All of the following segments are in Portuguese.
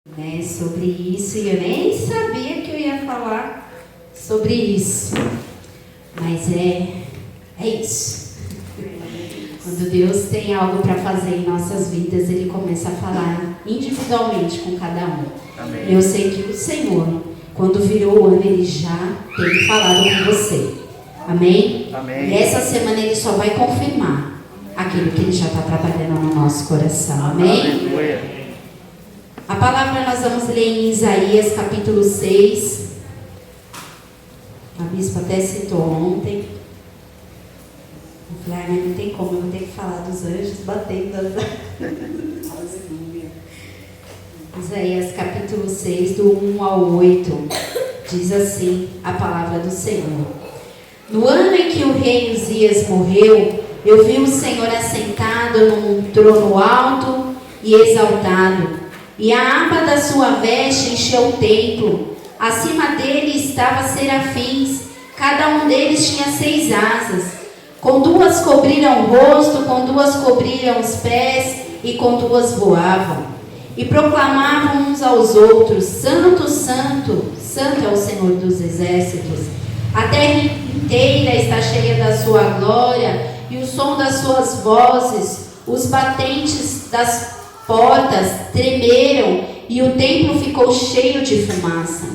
Sobre isso, e eu nem sabia que eu ia falar sobre isso, mas é isso. Quando Deus tem algo para fazer em nossas vidas, Ele começa a falar individualmente com cada um. Amém. Eu sei que o Senhor, quando virou o ano, Ele já tem falado com você. Amém? Amém. E essa semana Ele só vai confirmar aquilo que Ele já está trabalhando no nosso coração. Amém? Aleluia. A palavra nós vamos ler em Isaías capítulo 6. A bispa até citou ontem. Eu falei, mas não tem como, eu vou ter que falar dos anjos batendo. Isaías capítulo 6, do 1 ao 8. Diz assim a palavra do Senhor. No ano em que o rei Uzias morreu, eu vi o Senhor assentado num trono alto e exaltado. E a aba da sua veste encheu o templo. Acima dele estavam serafins. Cada um deles tinha 6 asas. Com 2 cobriram o rosto, com 2 cobriram os pés, e com 2 voavam. E proclamavam uns aos outros: Santo, Santo, Santo é o Senhor dos exércitos. A terra inteira está cheia da sua glória, e o som das suas vozes, os batentes das portas tremeram e o templo ficou cheio de fumaça.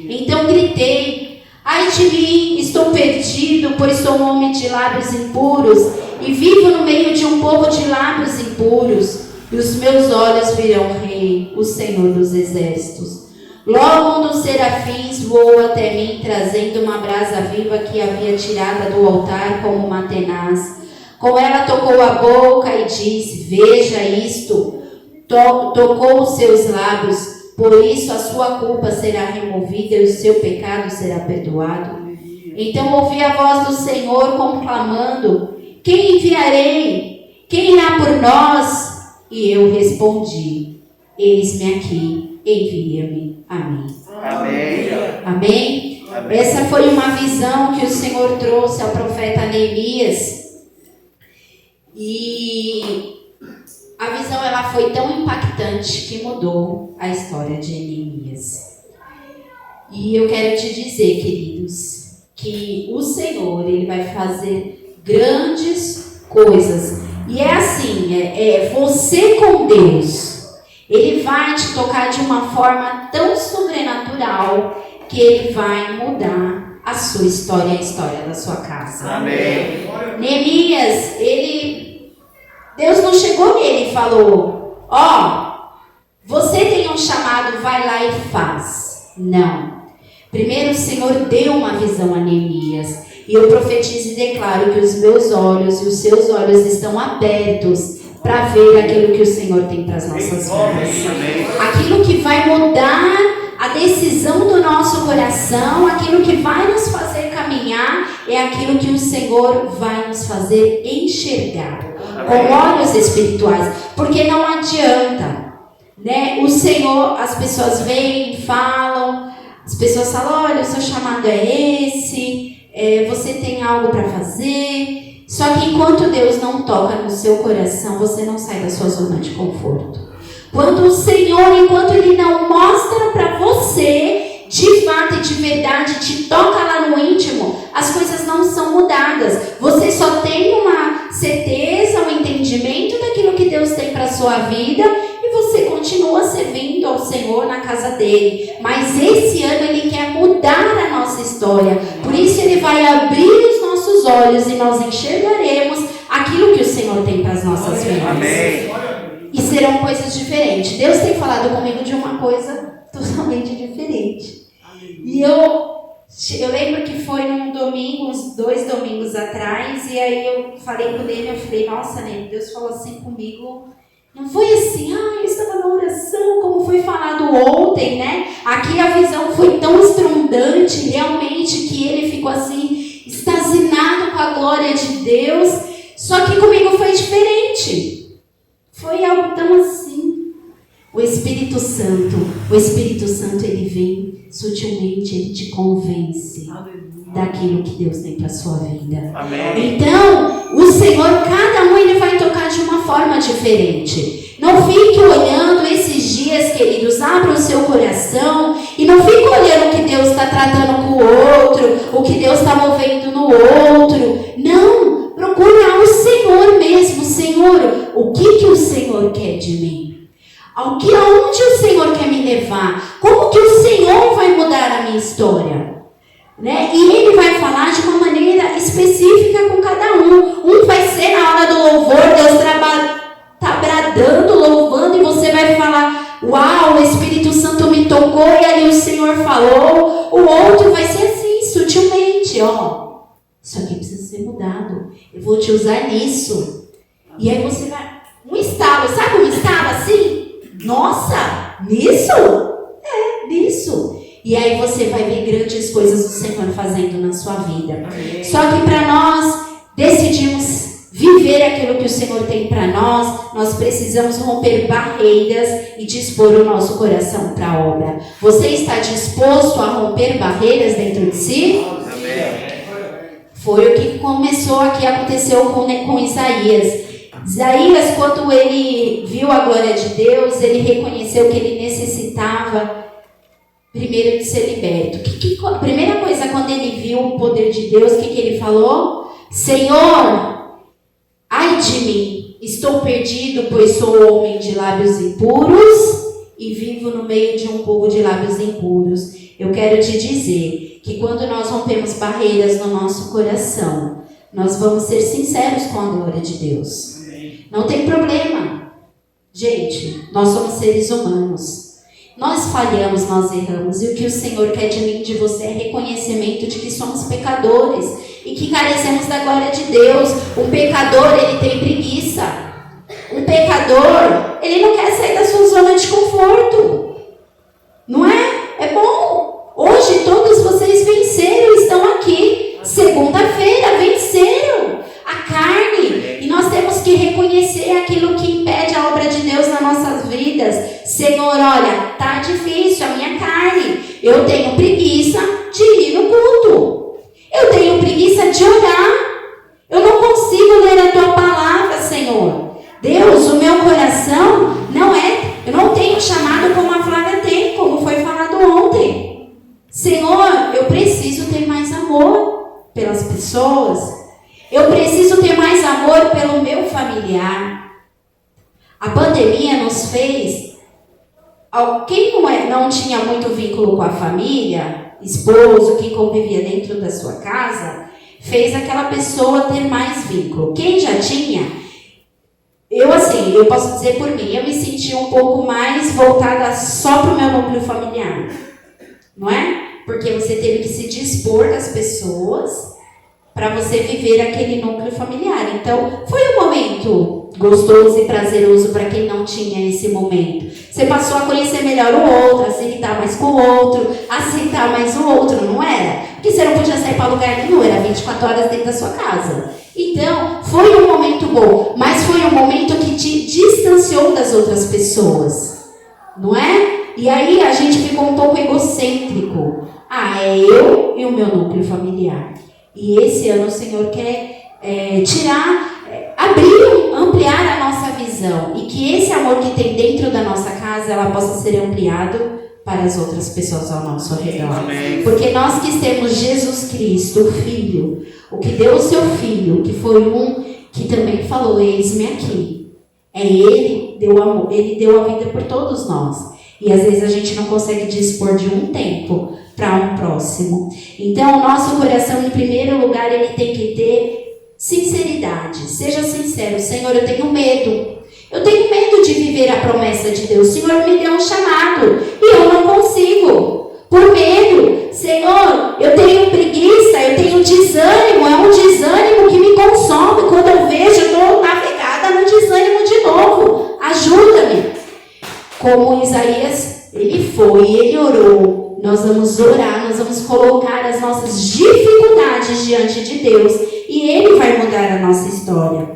Então gritei: ai de mim, estou perdido, pois sou um homem de lábios impuros e vivo no meio de um povo de lábios impuros. E os meus olhos viram o Rei, o Senhor dos exércitos. Logo um dos serafins voou até mim, trazendo uma brasa viva que havia tirada do altar como uma tenaz. Com ela tocou a boca e disse: veja isto. Tocou os seus lábios, por isso a sua culpa será removida e o seu pecado será perdoado. Então ouvi a voz do Senhor conclamando: quem enviarei? Quem irá por nós? E eu respondi: eis-me aqui, envia-me a mim. Amém. Amém? Amém. Essa foi uma visão que o Senhor trouxe ao profeta Neemias. E a visão ela foi tão impactante que mudou a história de Neemias. E eu quero te dizer, queridos, que o Senhor ele vai fazer grandes coisas. E é assim, você com Deus, Ele vai te tocar de uma forma tão sobrenatural que Ele vai mudar a sua história, a história da sua casa. Amém. Neemias, Deus não chegou nele e falou: você tem um chamado, vai lá e faz. Não. Primeiro o Senhor deu uma visão a Neemias. E eu profetizo e declaro que os meus olhos e os seus olhos estão abertos para ver aquilo que o Senhor tem para as nossas vidas. Aquilo que vai mudar a decisão do nosso coração, aquilo que vai nos fazer caminhar, é aquilo que o Senhor vai nos fazer enxergar com olhos espirituais. Porque não adianta, né? O Senhor, as pessoas vêm, falam, as pessoas falam: olha, o seu chamado é esse, você tem algo para fazer. Só que enquanto Deus não toca no seu coração, você não sai da sua zona de conforto. Quando o Senhor, enquanto Ele não mostra para você, de fato e de verdade, te toca lá no íntimo, as coisas não são mudadas. Você só tem uma certeza, um entendimento daquilo que Deus tem para a sua vida, e você continua servindo ao Senhor na casa dele. Mas esse ano Ele quer mudar a nossa história. Por isso Ele vai abrir os nossos olhos e nós enxergaremos aquilo que o Senhor tem para as nossas vidas. Amém. E serão coisas diferentes. Deus tem falado comigo de uma coisa totalmente diferente. E eu lembro que foi num domingo, uns 2 domingos atrás, e aí eu falei com ele, eu falei: nossa, né, Deus falou assim comigo. Não foi assim, eu estava na oração, como foi falado ontem, né? Aqui a visão foi tão estrondante, realmente, que ele ficou assim, extasiado com a glória de Deus. Só que comigo foi diferente. Foi algo tão assim. O Espírito Santo, ele vem sutilmente, ele te convence daquilo que Deus tem para a sua vida. Amém. Então, o Senhor, cada um, ele vai tocar de uma forma diferente. Não fique olhando esses dias, queridos, abra o seu coração e não fique olhando o que Deus está tratando com o outro, o que Deus está movendo no outro. Não, procura o Senhor mesmo. Senhor, o que o Senhor quer de mim? Aonde o Senhor quer me levar? Como que o Senhor vai mudar a minha história? Né? E Ele vai falar de uma maneira específica com cada um. Um vai ser na hora do louvor, Deus está bradando, louvando, e você vai falar: uau, o Espírito Santo me tocou e ali o Senhor falou. O outro vai ser assim, sutilmente: ó, isso aqui precisa ser mudado, eu vou te usar nisso. E aí você vai, um estalo, sabe um estalo assim? Nossa, nisso? É, nisso. E aí você vai ver grandes coisas do Senhor fazendo na sua vida. Amém. Só que para nós decidirmos viver aquilo que o Senhor tem para nós precisamos romper barreiras e dispor o nosso coração para a obra. Você está disposto a romper barreiras dentro de si? Amém. Foi o que começou aqui, aconteceu com Isaías. Isaías, quando ele viu a glória de Deus, ele reconheceu que ele necessitava primeiro de ser liberto. A primeira coisa, quando ele viu o poder de Deus, o que ele falou? Senhor, ai de mim, estou perdido, pois sou homem de lábios impuros e vivo no meio de um povo de lábios impuros. Eu quero te dizer que quando nós rompemos barreiras no nosso coração, nós vamos ser sinceros com a glória de Deus. Não tem problema. Gente, nós somos seres humanos. Nós falhamos, nós erramos. E o que o Senhor quer de mim e de você é reconhecimento de que somos pecadores e que carecemos da glória de Deus. Um pecador, ele tem preguiça. Um pecador, ele não quer sair da sua zona de conforto. Não é? É bom. Hoje todos vocês venceram, estão aqui. Segunda-feira, venceram a carne. E nós temos que reconhecer aquilo que impede a obra de Deus nas nossas vidas. Senhor, olha, tá difícil a minha carne. Eu tenho preguiça de ir no culto. Eu tenho preguiça de orar. Eu não consigo ler a tua palavra, Senhor. Deus, o meu coração eu não tenho chamado como a Flávia tem, como foi falado ontem. Senhor, eu preciso ter mais amor pelas pessoas. Eu preciso ter mais amor pelo meu familiar. A pandemia nos fez... Quem não tinha muito vínculo com a família, esposo, quem convivia dentro da sua casa, fez aquela pessoa ter mais vínculo. Quem já tinha... eu posso dizer por mim, eu me senti um pouco mais voltada só para o meu núcleo familiar. Não é? Porque você teve que se dispor das pessoas para você viver aquele núcleo familiar. Então, foi um momento gostoso e prazeroso para quem não tinha esse momento. Você passou a conhecer melhor o outro, a se irritar mais com o outro, aceitar mais o outro, não era? Porque você não podia sair para lugar nenhum, era 24 horas dentro da sua casa. Então, foi um momento bom, mas foi um momento que te distanciou das outras pessoas, não é? E aí a gente ficou um pouco egocêntrico. É eu e o meu núcleo familiar. E esse ano o Senhor quer ampliar a nossa visão. E que esse amor que tem dentro da nossa casa, ela possa ser ampliado para as outras pessoas ao nosso redor. Amém. Porque nós que temos Jesus Cristo, o Filho, o que deu o seu Filho, que foi um que também falou, eis-me aqui. Ele deu a vida por todos nós. E às vezes a gente não consegue dispor de um tempo para um próximo. Então o nosso coração, em primeiro lugar, ele tem que ter sinceridade. Seja sincero. Senhor, eu tenho medo. Eu tenho medo de viver a promessa de Deus. O Senhor me deu um chamado e eu não consigo. Por medo. Senhor, eu tenho preguiça, eu tenho desânimo. É um desânimo que me consome. Quando eu vejo, eu estou navegada no desânimo de novo. Ajuda-me. Como Isaías, ele orou. Nós vamos orar, nós vamos colocar as nossas dificuldades diante de Deus. E Ele vai mudar a nossa história.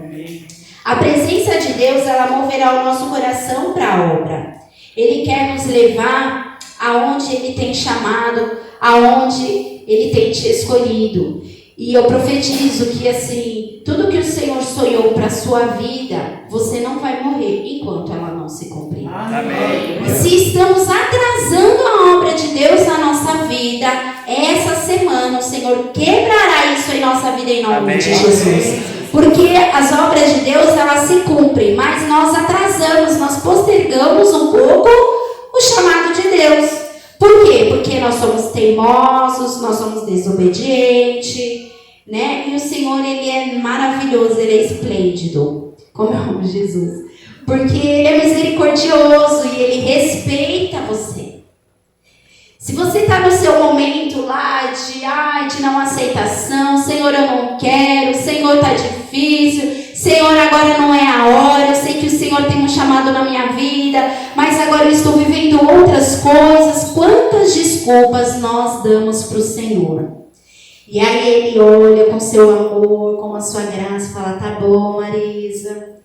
A presença de Deus, ela moverá o nosso coração para a obra. Ele quer nos levar aonde Ele tem chamado, aonde Ele tem te escolhido. E eu profetizo que assim, tudo que o Senhor sonhou para a sua vida, você não vai morrer enquanto ela não se cumprir. Amém. Se estamos atrasando a obra de Deus na nossa vida, essa semana o Senhor quebrará isso em nossa vida em nome Amém. de Jesus. Porque as obras de Deus, elas se cumprem, mas nós atrasamos, nós postergamos um pouco o chamado de Deus. Por quê? Porque nós somos teimosos, nós somos desobedientes, né? E o Senhor, Ele é maravilhoso, Ele é esplêndido. Como eu amo Jesus. Porque Ele é misericordioso e Ele respeita você. Se você está no seu momento lá de não aceitação, Senhor, eu não quero, Senhor, está difícil, Senhor, agora não é a hora, eu sei que o Senhor tem um chamado na minha vida, mas agora eu estou vivendo outras coisas. Quantas desculpas nós damos para o Senhor? E aí Ele olha com seu amor, com a sua graça, e fala, tá bom, Marisa,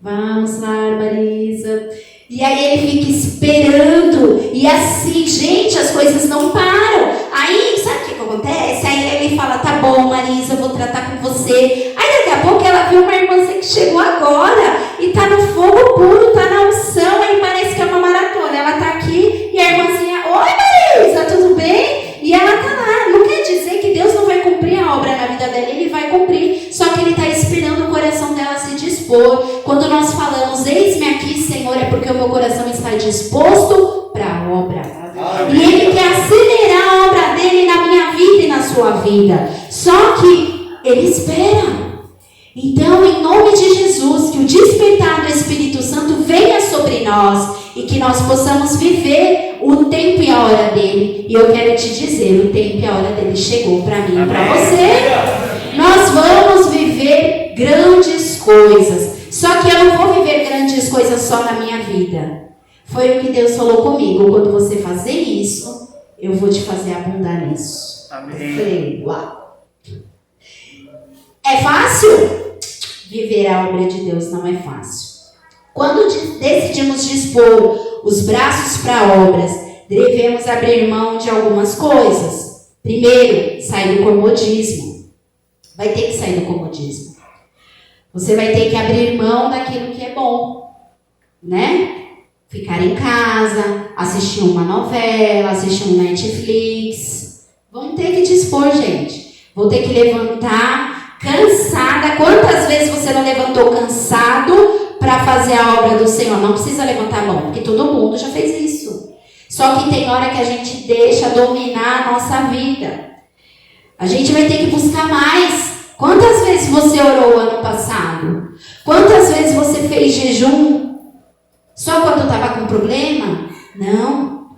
vamos lá, Marisa. E aí Ele fica esperando. E assim, gente, as coisas não param. Aí, sabe o que acontece? Aí Ele fala, tá bom, Marisa, eu vou tratar com você. Aí daqui a pouco ela viu uma irmãzinha que chegou agora e tá no fogo puro, tá na unção. Aí parece que é uma maratona. Ela tá aqui e a irmãzinha, oi, Marisa, tudo bem? E ela tá lá. Não quer dizer que Deus não vai cumprir a obra na vida dela. Ele vai cumprir. Só que Ele está esperando o coração dela se dispor. Quando nós falamos, eis-me aqui, Senhor, é porque o meu coração está disposto para a obra. E Ele quer acelerar a obra dele na minha vida e na sua vida. Só que Ele espera. Então, em nome de Jesus, que o despertar do Espírito Santo venha sobre nós e que nós possamos viver o tempo e a hora dele. E eu quero te dizer, o tempo e a hora dele chegou para mim e para você. Nós vamos viver grandes coisas. Só que eu não vou viver grandes coisas só na minha vida. Foi o que Deus falou comigo. Quando você fazer isso, eu vou te fazer abundar nisso. Amém. Eu falei, uau. É fácil? Viver a obra de Deus não é fácil. Quando decidimos dispor os braços para obras, devemos abrir mão de algumas coisas. Primeiro, sair do comodismo. Vai ter que sair do comodismo. Você vai ter que abrir mão daquilo que é bom, né? Ficar em casa, assistir uma novela, assistir um Netflix. Vamos ter que dispor, gente. Vou ter que levantar cansada. Quantas vezes você não levantou cansado para fazer a obra do Senhor? Não precisa levantar a mão, porque todo mundo já fez isso. Só que tem hora que a gente deixa dominar a nossa vida. A gente vai ter que buscar mais. Quantas vezes você orou ano passado? Quantas vezes você fez jejum? Só quando estava com problema? Não.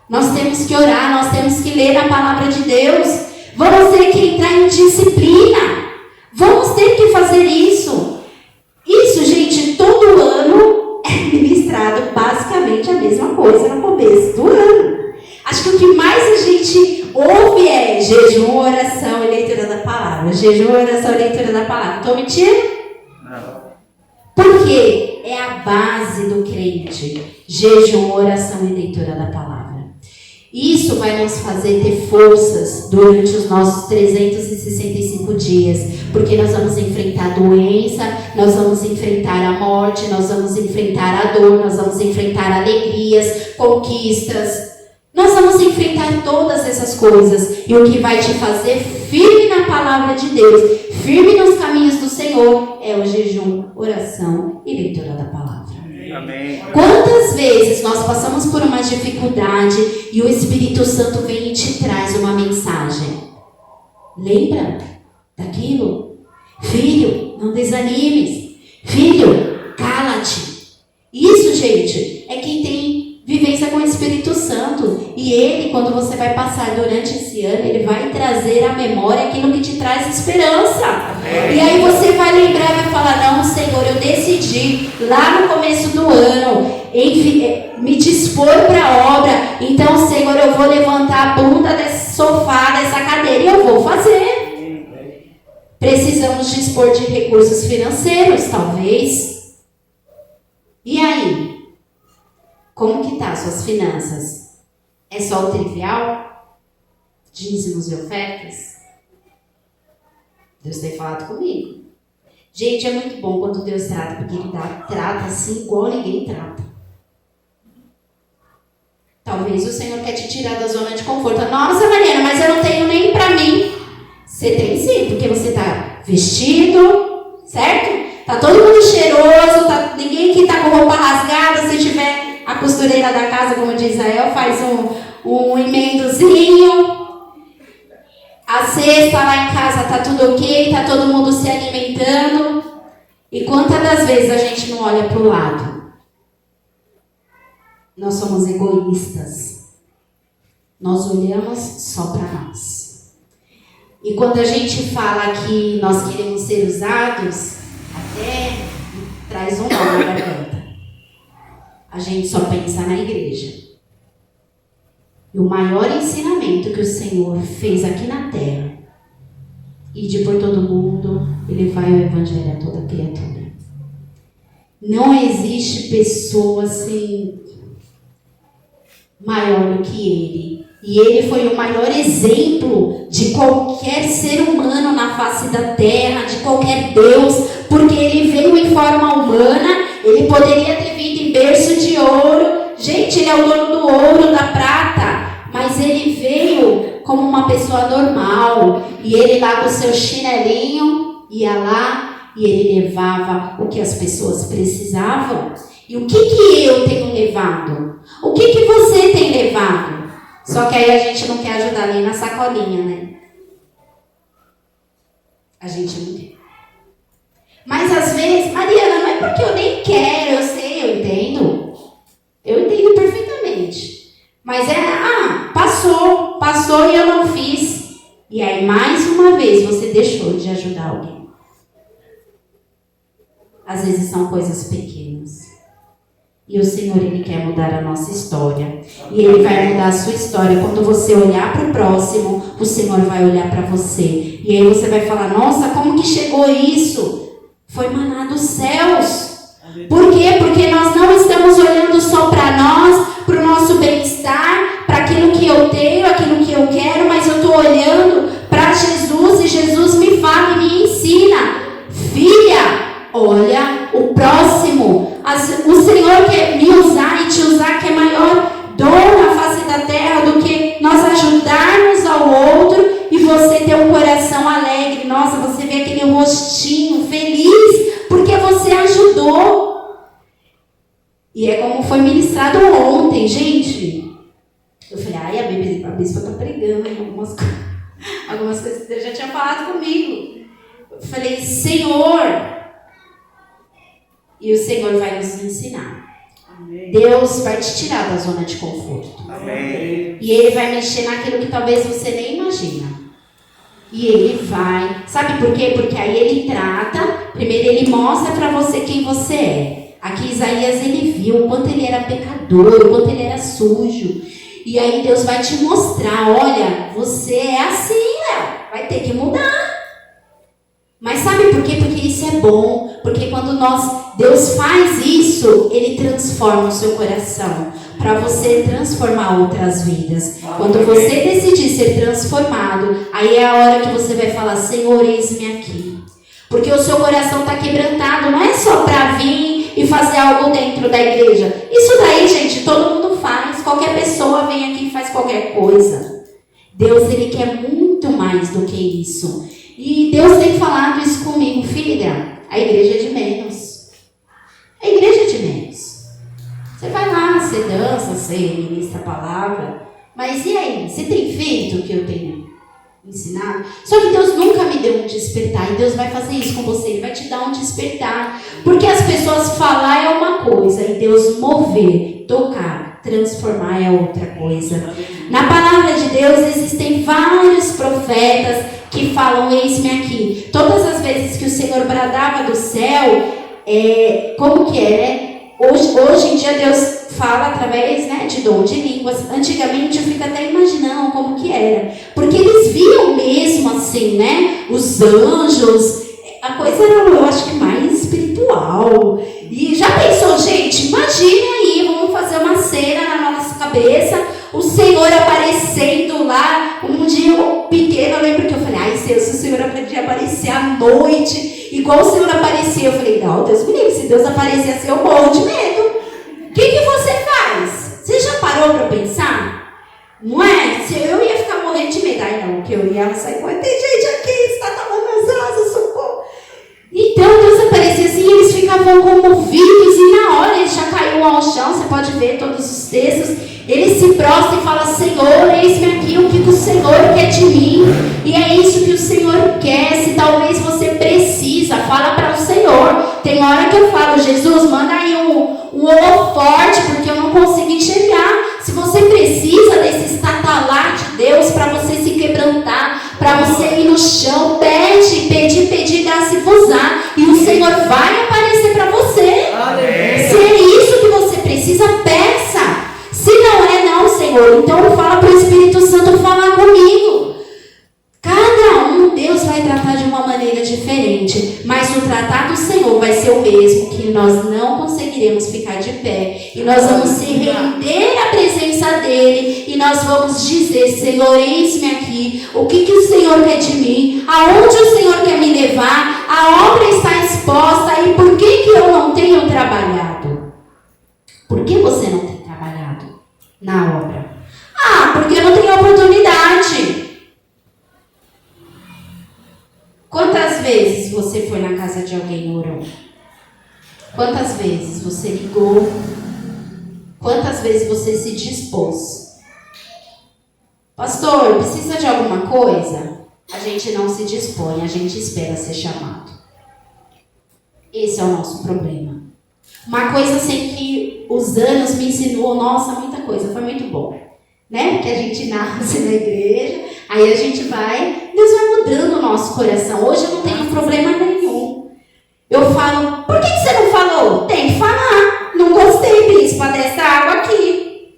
Nós temos que orar, nós temos que ler a palavra de Deus. Vamos ter que entrar em disciplina. Vamos ter que fazer isso. Isso, gente, todo ano é ministrado basicamente a mesma coisa no começo do ano. Acho que o que mais a gente ouve é jejum, oração e leitura da palavra. Jejum, oração e leitura da palavra. Estou mentindo? Não. Por quê? É a base do crente. Jejum, oração e leitura da palavra. Isso vai nos fazer ter forças durante os nossos 365 dias. Porque nós vamos enfrentar a doença, nós vamos enfrentar a morte, nós vamos enfrentar a dor, nós vamos enfrentar alegrias, conquistas. Nós vamos enfrentar todas essas coisas. E o que vai te fazer firme na palavra de Deus, firme nos caminhos do Senhor, é o jejum, oração e leitura da palavra. Amém. Quantas vezes nós passamos por uma dificuldade e o Espírito Santo vem e te traz uma mensagem? Lembra daquilo? Filho, não desanimes. Filho, cala-te. Isso, gente, é quem tem vivência com o Espírito Santo. E Ele, quando você vai passar durante esse ano, Ele vai trazer à memória aquilo que te traz esperança. Amém. E aí você vai lembrar e vai falar, não, Senhor, eu decidi lá no começo do ano, me dispor para a obra. Então, Senhor, eu vou levantar a bunda desse sofá, dessa cadeira, e eu vou fazer. Precisamos dispor de recursos financeiros, talvez. E aí? Como que tá suas finanças? É só o trivial? Dízimos e ofertas? Deus tem falado comigo. Gente, é muito bom quando Deus trata, porque Ele trata assim igual ninguém trata. Talvez o Senhor quer te tirar da zona de conforto. Nossa, Mariana, mas eu não tenho nem pra mim. Você tem sim, porque você tá vestido, certo? Tá todo mundo cheiroso, ninguém aqui tá com roupa rasgada. Se tiver a costureira da casa, como diz Israel, faz um emendozinho. A cesta lá em casa tá tudo ok, tá todo mundo se alimentando. E quantas das vezes a gente não olha pro lado? Nós somos egoístas. Nós olhamos só para nós. E quando a gente fala que nós queremos ser usados, até traz um nó na garganta. A gente só pensa na igreja. E o maior ensinamento que o Senhor fez aqui na terra, ide por todo mundo e levai o evangelho a toda criatura. Não existe pessoa assim maior do que ele. E ele foi o maior exemplo de qualquer ser humano na face da terra, de qualquer Deus, porque ele veio em forma humana. Ele poderia ter vindo em berço de ouro. Gente, ele é o dono do ouro, da prata, mas ele veio como uma pessoa normal. E ele lá com o seu chinelinho ia lá e ele levava o que as pessoas precisavam. E o que eu tenho levado? O que você tem levado? Só que aí a gente não quer ajudar nem na sacolinha, né? A gente não quer. Mas às vezes, Mariana, não é porque eu nem quero, eu sei, eu entendo. Eu entendo perfeitamente. Mas passou e eu não fiz. E aí mais uma vez você deixou de ajudar alguém. Às vezes são coisas pequenas. E o Senhor, Ele quer mudar a nossa história. E Ele vai mudar a sua história. Quando você olhar para o próximo, o Senhor vai olhar para você. E aí você vai falar, nossa, como que chegou isso? Foi maná dos céus. Por quê? Porque nós não estamos olhando só para nós, para o nosso bem-estar, para aquilo que eu tenho, aquilo que eu quero, mas eu estou olhando para Jesus e Jesus me fala e me ensina. Filha, olha o próximo. O Senhor quer me usar e te usar, que é maior dor na face da terra do que nós ajudarmos ao outro e você ter um coração alegre. Nossa, você vê aquele rostinho feliz porque você ajudou. E é como foi ministrado ontem, gente. Eu falei, a bispa está pregando algumas coisas que Deus já tinha falado comigo. Eu falei, Senhor... E o Senhor vai nos ensinar. Amém. Deus vai te tirar da zona de conforto. Amém. E Ele vai mexer naquilo que talvez você nem imagina. E Ele vai... Sabe por quê? Porque aí Ele trata... Primeiro Ele mostra para você quem você é. Aqui Isaías, ele viu o quanto ele era pecador, o quanto ele era sujo. E aí Deus vai te mostrar, olha, você é assim, Léo. Vai ter que mudar. Mas sabe por quê? Porque isso é bom. Porque quando Deus faz isso, Ele transforma o seu coração. Para você transformar outras vidas. Quando você decidir ser transformado, aí é a hora que você vai falar, Senhor, eis-me aqui. Porque o seu coração está quebrantado. Não é só para vir e fazer algo dentro da igreja. Isso daí, gente, todo mundo faz. Qualquer pessoa vem aqui e faz qualquer coisa. Deus, Ele quer muito mais do que isso. E Deus tem falado isso comigo, filha, a igreja é de menos. A igreja é de menos. Você vai lá, você dança, você ministra a palavra, mas e aí? Você tem feito o que eu tenho ensinado? Só que Deus nunca me deu um despertar, e Deus vai fazer isso com você, Ele vai te dar um despertar. Porque as pessoas falar é uma coisa, e Deus mover, tocar, transformar é outra coisa. Na palavra de Deus existem vários profetas que falam, eis-me aqui. Todas as vezes que o Senhor bradava do céu, como que é, né? Hoje em dia Deus fala através, né, de dom de línguas. Antigamente eu fico até imaginando como que era. Porque eles viam mesmo assim, né? Os anjos. A coisa era, eu acho que mais espiritual. E já pensou, gente? Imagine aí, vamos fazer uma cena na nossa cabeça. o Senhor aparecendo lá. Um dia pequeno, eu lembro que eu falei, ai Deus, se o Senhor podia aparecer à noite, igual o Senhor aparecia, eu falei, não, Deus me livre, se Deus aparecer assim, eu morro de medo. O que você faz? Você já parou para pensar? Não é? Se eu ia ficar morrendo de medo, ai não, que eu ia sair com, tem gente aqui, está tomando as asas, socorro. Então Deus aparecia assim, eles ficavam comovidos e na hora eles já caíam ao chão, você pode ver todos os textos, eles se prostram e falam, Senhor, eis-me aqui, o que o Senhor quer de mim? E é isso que o Senhor quer. Se talvez você precisa, fala para o Senhor. Tem hora que eu falo, Jesus, manda aí um holoforte, porque eu não consigo enxergar. Se você precisa desse estatalar de Deus para você se quebrantar, para você ir no chão, pede, dá-se-vos-á, e o Senhor vai aparecer para você. Amém. Se é isso que você precisa, peça. Se não é, não, Senhor, então fala para o Espírito Santo falar comigo. Cada um, Deus vai tratar de uma maneira diferente, mas o tratar do Senhor vai ser o mesmo, que nós não conseguiremos ficar de pé, e nós vamos se render à presença dEle, e nós vamos dizer, Senhor, eis-me aqui, o que o Senhor quer de mim, aonde o Senhor quer me levar, a obra está exposta, e por que eu não tenho trabalhado? Por que você não tem trabalhado na obra? Ah, porque eu não tenho oportunidade. Quantas vezes você foi na casa de alguém e orou? Quantas vezes você ligou? Quantas vezes você se dispôs? Pastor, precisa de alguma coisa? A gente não se dispõe, a gente espera ser chamado. Esse é o nosso problema. Uma coisa assim que os anos me ensinou, nossa, muita coisa, foi muito bom. Né? Porque a gente nasce na igreja, aí a gente vai, Deus vai mudando o nosso coração. Hoje eu não tenho problema nenhum. Eu falo, por que você não falou? Tem que falar. Não gostei, bispa, dessa água aqui.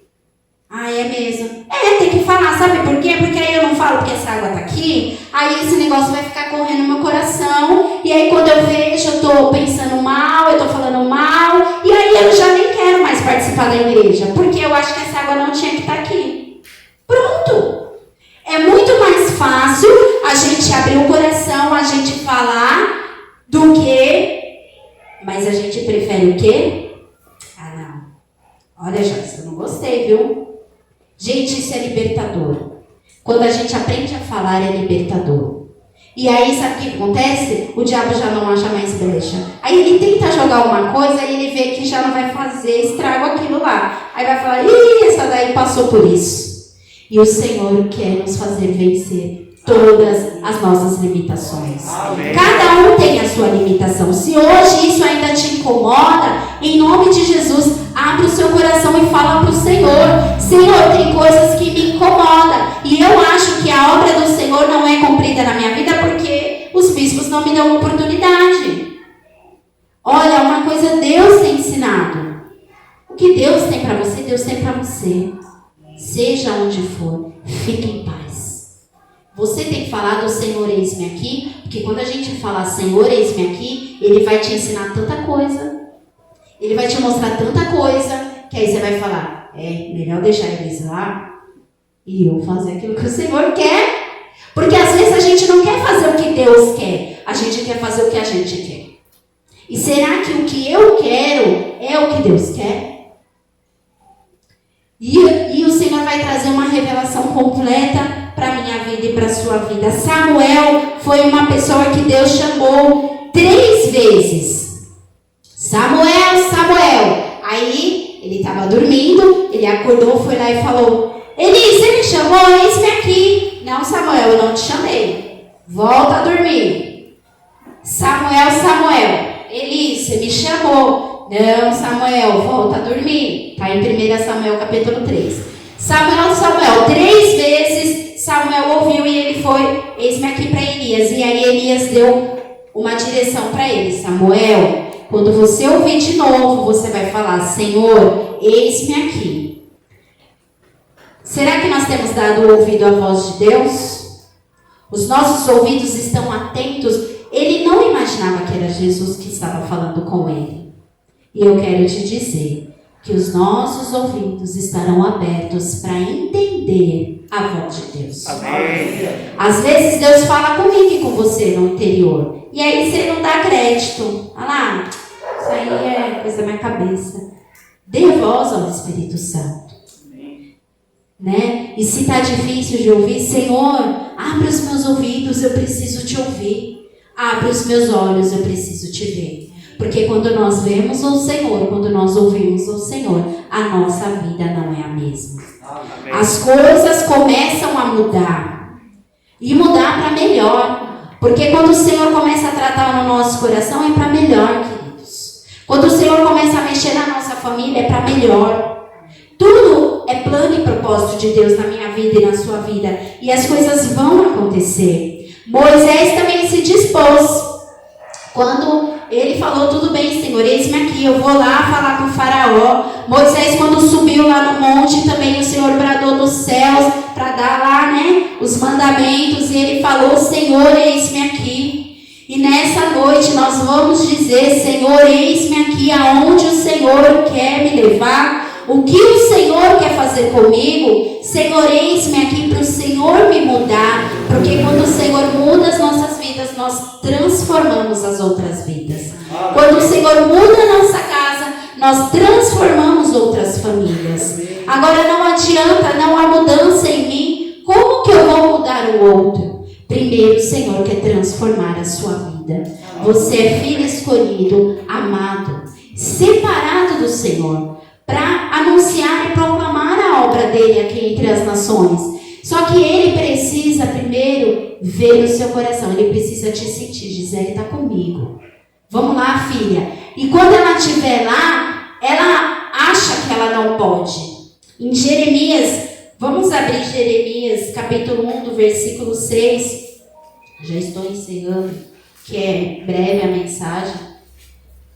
Ah, é mesmo? Tem que falar, sabe por quê? Porque aí eu não falo que essa água tá aqui, aí esse negócio vai ficar correndo no meu coração, e aí quando eu vejo, eu tô pensando mal, eu tô falando mal, e aí eu já nem quero mais participar da igreja, porque eu acho que essa água não tinha que estar aqui. Pronto! É muito mais fácil a gente abrir o coração, a gente falar, do que... Mas a gente prefere o quê? Ah, não. Olha, Joyce, eu não gostei, viu? Gente, isso é libertador. Quando a gente aprende a falar, é libertador. E aí, sabe o que acontece? O diabo já não acha mais brecha. Aí ele tenta jogar uma coisa e ele vê que já não vai fazer estrago aquilo lá. Aí vai falar, essa daí passou por isso. E o Senhor quer nos fazer vencer todas as nossas limitações. Amém. Cada um tem a sua limitação. Se hoje isso ainda te incomoda, em nome de Jesus, abre o seu coração e fala para o Senhor. Senhor, tem coisas que me incomodam. E eu acho que a obra do Senhor não é cumprida na minha vida porque os bispos não me dão oportunidade. Olha, uma coisa Deus tem ensinado. O que Deus tem para você, Deus tem para você. Seja onde for, fique em paz. Você tem que falar do Senhor, eis-me aqui, porque quando a gente falar Senhor, eis-me aqui, Ele vai te ensinar tanta coisa. Ele vai te mostrar tanta coisa, que aí você vai falar, melhor deixar eles lá e eu fazer aquilo que o Senhor quer. Porque às vezes a gente não quer fazer o que Deus quer, a gente quer fazer o que a gente quer. E será que o que eu quero é o que Deus quer? E o Senhor vai trazer uma revelação completa para a minha vida e para a sua vida. Samuel foi uma pessoa que Deus chamou 3 vezes. Samuel, Samuel. Aí ele estava dormindo, ele acordou, foi lá e falou, Eli, você me chamou? Eis-me aqui. Não, Samuel, eu não te chamei. Volta a dormir. Samuel, Samuel. Eli, você me chamou. Não, Samuel, volta a dormir. Está em 1 Samuel capítulo 3. Samuel, Samuel, 3 vezes Samuel ouviu e ele foi, eis-me aqui para Elias. E aí Elias deu uma direção para ele. Samuel, quando você ouvir de novo, você vai falar, Senhor, eis-me aqui. Será que nós temos dado ouvido à voz de Deus? Os nossos ouvidos estão atentos? Ele não imaginava que era Jesus que estava falando com ele. E eu quero te dizer, que os nossos ouvidos estarão abertos para entender a voz de Deus. Amém. Às vezes Deus fala comigo e com você no interior. E aí você não dá crédito. Olha lá, isso aí é coisa da minha cabeça. Dê voz ao Espírito Santo. Né? E se está difícil de ouvir, Senhor, abre os meus ouvidos, eu preciso te ouvir. Abre os meus olhos, eu preciso te ver. Porque quando nós vemos o Senhor, quando nós ouvimos o Senhor, a nossa vida não é a mesma. Amém. As coisas começam a mudar. E mudar para melhor. Porque quando o Senhor começa a tratar no nosso coração, é para melhor, queridos. Quando o Senhor começa a mexer na nossa família, é para melhor. Tudo é plano e propósito de Deus na minha vida e na sua vida. E as coisas vão acontecer. Moisés também se dispôs. Quando ele falou, tudo bem, Senhor, eis-me aqui, eu vou lá falar com o faraó. Moisés, quando subiu lá no monte, também o Senhor bradou dos céus para dar lá, né, os mandamentos. E ele falou, Senhor, eis-me aqui. E nessa noite nós vamos dizer, Senhor, eis-me aqui, aonde o Senhor quer me levar. O que o Senhor quer fazer comigo? Senhor, eis-me aqui para o Senhor me mudar. Porque quando o Senhor muda as nossas vidas, nós transformamos as outras vidas. Quando o Senhor muda a nossa casa, nós transformamos outras famílias. Agora não adianta, não há mudança em mim. Como que eu vou mudar o outro? Primeiro o Senhor quer transformar a sua vida. Você é filho escolhido, amado, separado do Senhor, para anunciar e proclamar a obra dele aqui entre as nações. Só que ele precisa primeiro ver o seu coração. Ele precisa te sentir. Gisele está comigo. Vamos lá, filha. E quando ela estiver lá, ela acha que ela não pode. Em Jeremias, vamos abrir Jeremias, capítulo 1, do versículo 6. Já estou encerrando, que é breve a mensagem.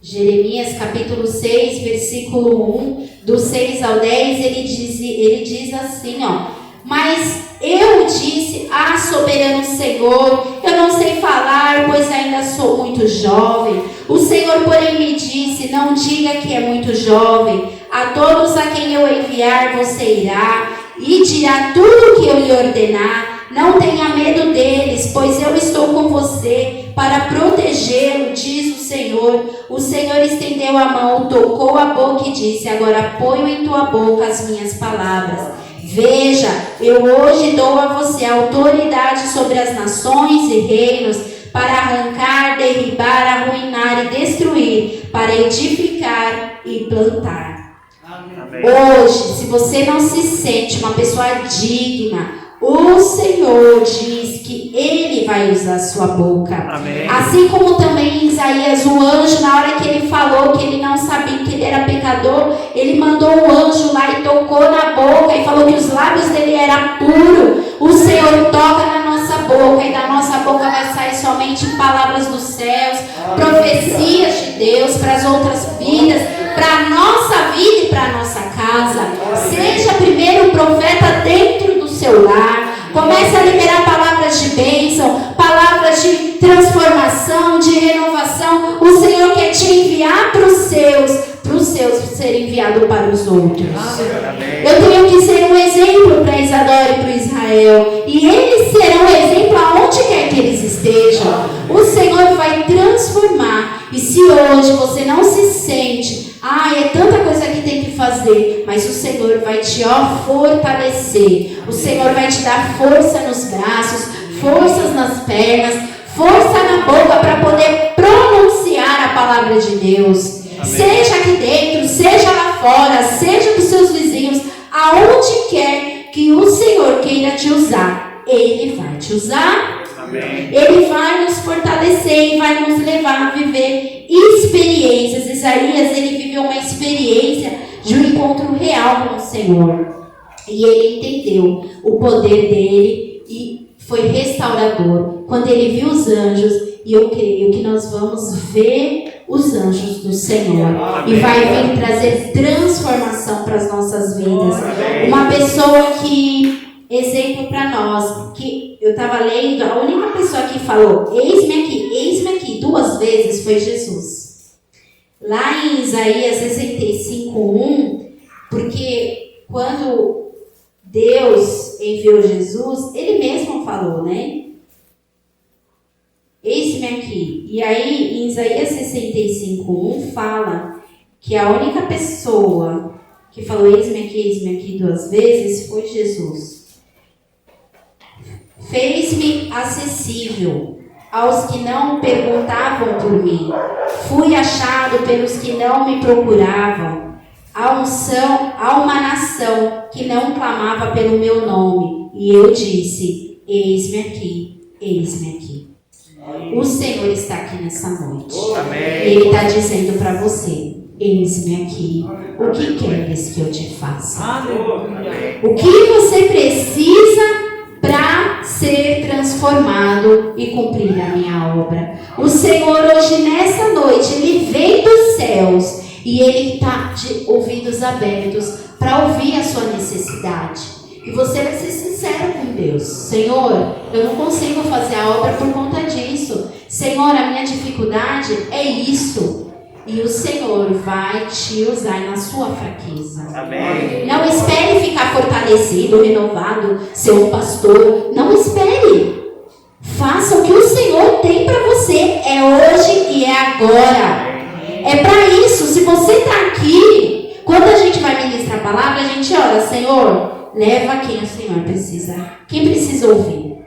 Jeremias capítulo 6, versículo 1, do 6 ao 10, ele diz assim, ó. Mas eu disse, soberano Senhor, eu não sei falar, pois ainda sou muito jovem. O Senhor, porém, me disse, não diga que é muito jovem. A todos a quem eu enviar, você irá e dirá tudo o que eu lhe ordenar. Não tenha medo deles, pois eu estou com você para protegê-lo, diz o Senhor. O Senhor estendeu a mão, tocou a boca e disse, agora ponho em tua boca as minhas palavras. Veja, eu hoje dou a você autoridade sobre as nações e reinos, para arrancar, derribar, arruinar e destruir, para edificar e plantar. Amém. Hoje, se você não se sente uma pessoa digna, o Senhor diz que Ele vai usar a sua boca. Amém. Assim como também em Isaías, o anjo, na hora que ele falou que ele não sabia que ele era pecador, ele mandou o anjo lá e tocou na boca e falou que os lábios dele eram puros. O Senhor toca na nossa boca e da nossa boca vai sair somente palavras dos céus, profecias de Deus para as outras vidas, para a nossa vida e para a nossa casa. Seja primeiro profeta dentro do seu lar. Comece a liberar palavras de bênção, palavras de transformação, de renovação. O Senhor quer te enviar para os seus ser enviado para os outros. Eu tenho que ser um exemplo para Isadora e para Israel. E eles serão exemplo aonde quer que eles estejam. O Senhor vai transformar. E se hoje você não se sente, é tanta coisa que tem que fazer, mas o Senhor vai te fortalecer. O Senhor vai te dar força nos braços, forças nas pernas, força na boca para poder pronunciar a palavra de Deus. Amém. Seja aqui dentro, seja lá fora, seja com seus vizinhos, aonde quer que o Senhor queira te usar, Ele vai te usar. Amém. Ele vai nos fortalecer e vai nos levar a viver experiências. Isaías, ele viveu uma experiência de um encontro real com o Senhor. E ele entendeu o poder dele e foi restaurador. Quando ele viu os anjos, e eu creio que nós vamos ver os anjos do Senhor. Amém. E vai vir trazer transformação para as nossas vidas. Amém. Uma pessoa que... exemplo para nós, que eu estava lendo, a única pessoa que falou eis-me aqui 2 vezes foi Jesus. lá em Isaías 65:1, porque quando Deus enviou Jesus, ele mesmo falou, né? Eis-me aqui. E aí, em Isaías 65:1, fala que a única pessoa que falou eis-me aqui 2 vezes foi Jesus. Fez-me acessível aos que não perguntavam por mim. Fui achado pelos que não me procuravam. Há uma nação que não clamava pelo meu nome. E eu disse, eis-me aqui, eis-me aqui. O Senhor está aqui nessa noite. Amém. Ele está dizendo para você, eis-me aqui. O que queres que eu te faça? Amém. O que você precisa para ser transformado e cumprir a minha obra? O Senhor hoje, nessa noite, Ele vem dos céus e Ele está de ouvidos abertos para ouvir a sua necessidade. E você vai ser sincero com Deus. Senhor, eu não consigo fazer a obra por conta disso. Senhor, a minha dificuldade é isso. E o Senhor vai te usar na sua fraqueza. Amém. Não espere ficar fortalecido, renovado, ser um pastor. Não espere. Faça o que o Senhor tem para você. É hoje e é agora. É para isso. Se você está aqui, quando a gente vai ministrar a palavra, a gente ora, Senhor, leva quem o Senhor precisa. Quem precisa ouvir.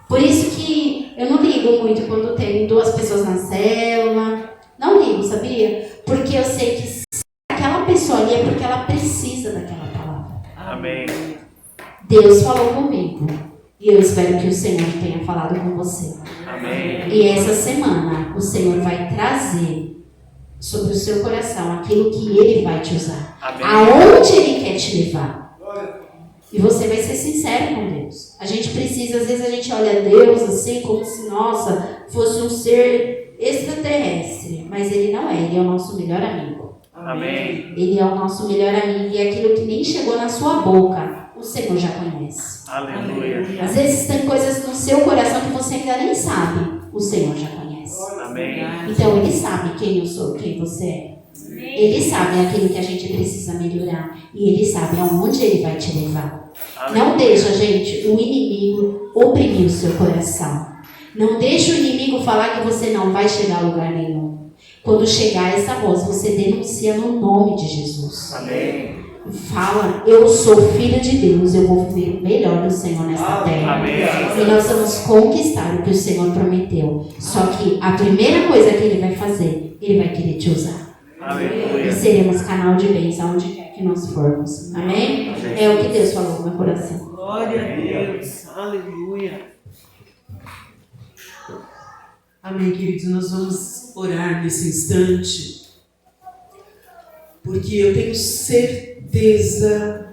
Por isso que eu não ligo muito quando tem 2 pessoas na célula. Não ligo, sabia? Porque eu sei que se aquela pessoa ali é porque ela precisa daquela palavra. Amém. Deus falou comigo. E eu espero que o Senhor tenha falado com você. Amém. E essa semana o Senhor vai trazer sobre o seu coração aquilo que Ele vai te usar. Amém. Aonde Ele quer te levar. E você vai ser sincero com Deus. A gente precisa, às vezes a gente olha Deus assim como se, nossa, fosse um ser extraterrestre. Mas Ele não é, Ele é o nosso melhor amigo. Amém. Ele é o nosso melhor amigo e aquilo que nem chegou na sua boca, o Senhor já conhece. Aleluia. Às vezes tem coisas no seu coração que você ainda nem sabe, o Senhor já conhece. Amém. Então Ele sabe quem eu sou, quem você é. Ele sabe aquilo que a gente precisa melhorar. E Ele sabe aonde Ele vai te levar. Não deixa, gente, o inimigo oprimir o seu coração. Não deixa o inimigo falar que você não vai chegar a lugar nenhum. Quando chegar essa voz, você denuncia no nome de Jesus. Amém. Fala, eu sou filho de Deus, eu vou ver o melhor do Senhor nessa terra. Amém. E nós vamos conquistar o que o Senhor prometeu. Só que a primeira coisa que Ele vai fazer, Ele vai querer te usar. Aleluia. E seremos canal de bênção onde quer que nós formos. Amém? É o que Deus falou no meu coração. Glória a Deus. Aleluia. Amém, queridos. Nós vamos orar nesse instante. Porque eu tenho certeza